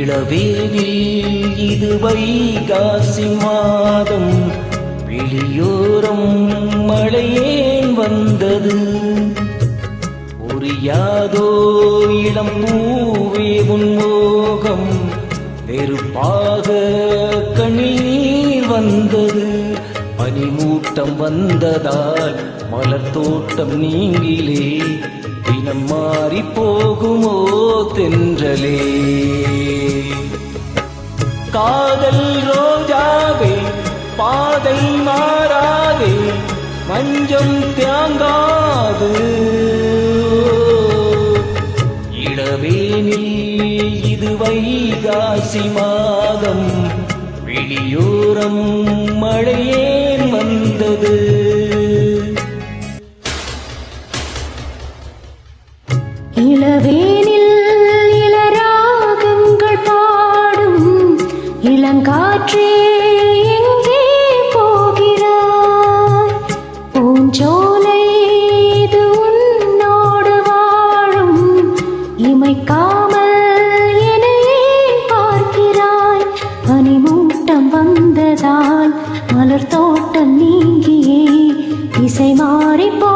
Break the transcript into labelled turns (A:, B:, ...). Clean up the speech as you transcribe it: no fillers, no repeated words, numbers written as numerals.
A: இளவேனில் இது வைகாசி மாதம், வெளியோரம் மழையேன் வந்தது. புரியாதோ இளம் பூவே உன் மோகம், நெருப்பாக கண்ணீர் வந்தது. பனிமூட்டம் வந்ததால் மலர் தோட்டம் நீங்கிலே, தினம் மாறி போகுமோ தென்றலே. காதல் ரோஜாவே பாதை மாறாதே, மஞ்சம் தியாங்காது. இளவேனில் இது வைகாசி மாதம், வெளியோரம் மழையேன் வந்தது.
B: இளவேனில் இளராகங்கள் பாடும் இளங்காற்றே எங்கே போகிறாய்? பூஞ்சோலை இது உன்னோடு வாழும், இமைக்காமல் என்னையே பார்க்கிறாய். பனிமூட்டம் வந்ததால் மலர் தோட்டம் நீங்கியே திசை மாறி போ